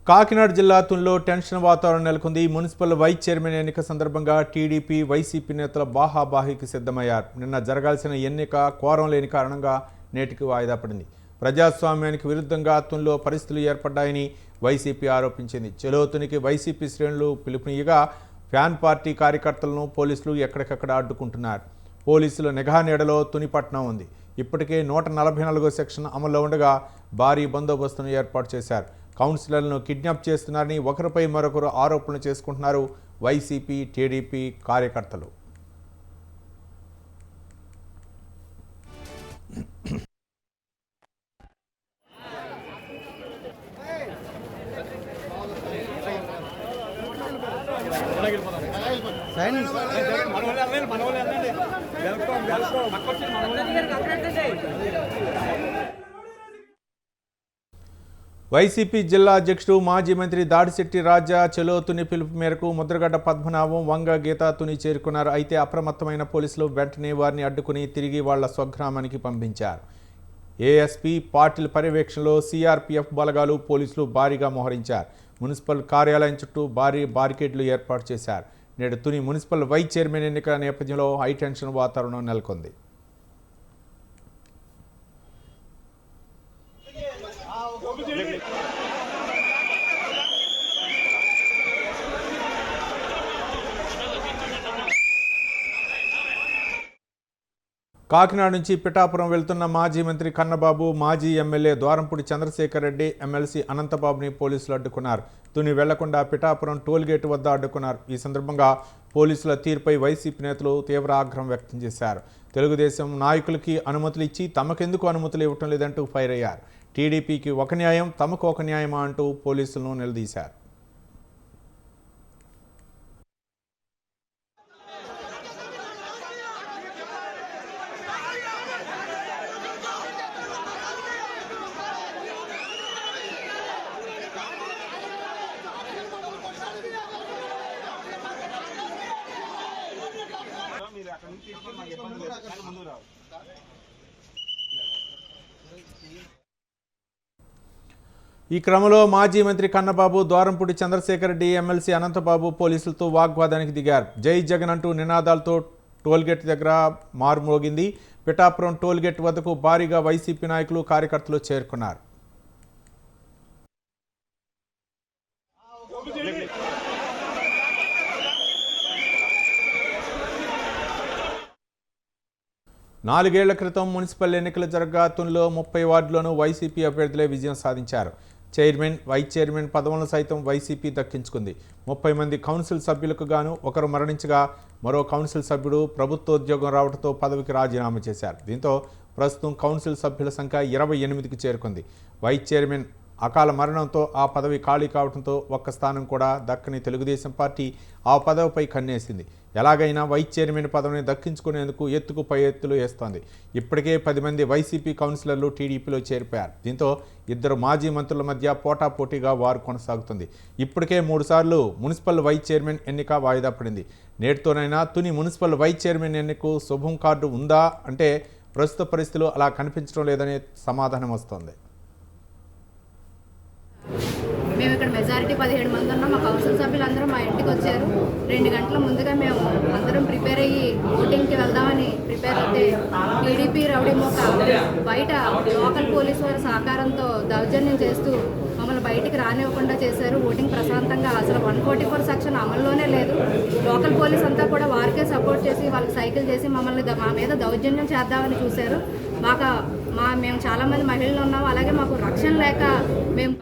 కాకినాడ జిల్లా తునిలో టెన్షన్ వాతావరణం నెలకొంది. మున్సిపల్ వైస్ చైర్మన్ ఎన్నిక సందర్భంగా టీడీపీ, వైసీపీ నేతల బాహాబాహికి సిద్ధమయ్యారు. నిన్న జరగాల్సిన ఎన్నిక కోరం లేని కారణంగా నేటికి వాయిదా పడింది. ప్రజాస్వామ్యానికి విరుద్ధంగా తునిలో పరిస్థితులు ఏర్పడ్డాయని వైసీపీ ఆరోపించింది. చెలో తునికి వైసీపీ శ్రేణులు పిలుపునియగా ఫ్యాన్ పార్టీ కార్యకర్తలను పోలీసులు ఎక్కడికక్కడ అడ్డుకుంటున్నారు. పోలీసుల నిఘా నీడలో తుని పట్టణం ఉంది. ఇప్పటికే 144వ సెక్షన్ అమల్లో ఉండగా భారీ బందోబస్తును ఏర్పాటు చేశారు. కౌన్సిలర్లను కిడ్నాప్ చేస్తున్నారని ఒకరిపై మరొకరు ఆరోపణలు చేసుకుంటున్నారు వైసీపీ, టీడీపీ కార్యకర్తలు. వైసీపీ జిల్లా అధ్యక్షుడు మాజీ మంత్రి దాడిశెట్టి రాజా చెలో తుని పిలుపు మేరకు ముద్రగడ్డ పద్మనాభం, వంగ గీత తుని చేరుకున్నారు. అయితే అప్రమత్తమైన పోలీసులు వెంటనే వారిని అడ్డుకుని తిరిగి వాళ్ల స్వగ్రామానికి పంపించారు. ఏఎస్పీ పాటిల్ పర్యవేక్షణలో సిఆర్పీఎఫ్ బలగాలు, పోలీసులు భారీగా మోహరించారు. మున్సిపల్ కార్యాలయం చుట్టూ భారీ బారికేడ్లు ఏర్పాటు చేశారు. నేడు తుని మున్సిపల్ వైస్ చైర్మన్ ఎన్నికల నేపథ్యంలో హైటెన్షన్ వాతావరణం నెలకొంది. కాకినాడ నుంచి పిఠాపురం వెళ్తున్న మాజీ మంత్రి కన్నబాబు, మాజీ ఎమ్మెల్యే ద్వారంపూడి చంద్రశేఖర్ రెడ్డి, ఎమ్మెల్సీ అనంతబాబుని పోలీసులు అడ్డుకున్నారు. తుని వెళ్లకుండా పిఠాపురం టోల్గేట్ వద్ద అడ్డుకున్నారు. ఈ సందర్భంగా పోలీసుల తీరుపై వైసీపీ నేతలు తీవ్ర ఆగ్రహం వ్యక్తం చేశారు. తెలుగుదేశం నాయకులకి అనుమతులు ఇచ్చి తమకెందుకు అనుమతులు ఇవ్వటం లేదంటూ ఫైర్ అయ్యారు. టీడీపీకి ఒక న్యాయం, తమకు ఒక న్యాయమా అంటూ పోలీసులను నిలదీశారు. ఈ క్రమంలో మాజీ మంత్రి కన్నబాబు, ద్వారంపూడి చంద్రశేఖర్ రెడ్డి, ఎమ్మెల్సీ అనంతబాబు పోలీసులతో వాగ్వాదానికి దిగారు. జై జగన్ అంటూ నినాదాలతో టోల్గేట్ దగ్గర మారుమోగింది. పిఠాపురం టోల్గేట్ వద్దకు భారీగా వైసీపీ నాయకులు, కార్యకర్తలు చేరుకున్నారు. నాలుగేళ్ల క్రితం మున్సిపల్ ఎన్నికలు జరగగా తునిలో 30 వార్డుల్లోనూ వైసీపీ అభ్యర్థులే విజయం సాధించారు. చైర్మన్, వైస్ చైర్మన్ పదవులను సైతం వైసీపీ దక్కించుకుంది. 30 మంది కౌన్సిల్ సభ్యులకు గాను ఒకరు మరణించగా మరో కౌన్సిల్ సభ్యుడు ప్రభుత్వోద్యోగం రావడంతో పదవికి రాజీనామా చేశారు. దీంతో ప్రస్తుతం కౌన్సిల్ సభ్యుల సంఖ్య 28కి చేరుకుంది. వైస్ చైర్మన్ అకాల మరణంతో ఆ పదవి ఖాళీ కావడంతో ఒక్క స్థానం కూడా దక్కని తెలుగుదేశం పార్టీ ఆ పదవిపై కన్నేసింది. ఎలాగైనా వైస్ చైర్మన్ పదవిని దక్కించుకునేందుకు ఎత్తుకు పై ఎత్తులు వేస్తోంది. ఇప్పటికే 10 మంది వైసీపీ కౌన్సిలర్లు టీడీపీలో చేరిపోయారు. దీంతో ఇద్దరు మాజీ మంత్రుల మధ్య పోటాపోటీగా వారు కొనసాగుతుంది. ఇప్పటికే 3 సార్లు మున్సిపల్ వైస్ చైర్మన్ ఎన్నిక వాయిదా పడింది. నేటితోనైనా తుని మున్సిపల్ వైస్ చైర్మన్ ఎన్నికకు శుభం కార్డు ఉందా అంటే ప్రస్తుత పరిస్థితులు అలా కనిపించడం లేదనే సమాధానం వస్తోంది. మేము ఇక్కడ మెజారిటీ 17 మంది ఉన్నాం. మా కౌన్సిల్ సభ్యులందరూ మా ఇంటికి వచ్చారు. 2 గంటల ముందుగా మేము అందరం ప్రిపేర్ అయ్యి ఓటింగ్కి వెళ్దామని ప్రిపేర్ అయితే టీడీపీ రౌడీ మూక బయట లోకల్ పోలీసు వారి సహకారంతో దౌర్జన్యం చేస్తూ మమ్మల్ని బయటికి రానివ్వకుండా చేశారు. ఓటింగ్ ప్రశాంతంగా అసలు 144 సెక్షన్ అమల్లోనే లేదు. లోకల్ పోలీస్ అంతా కూడా వారికే సపోర్ట్ చేసి వాళ్ళకి సైకిల్ చేసి మమ్మల్ని మా మీద దౌర్జన్యం చేద్దామని చూశారు. మేము చాలామంది మహిళలు ఉన్నాము. అలాగే మాకు రక్షణ లేక మేము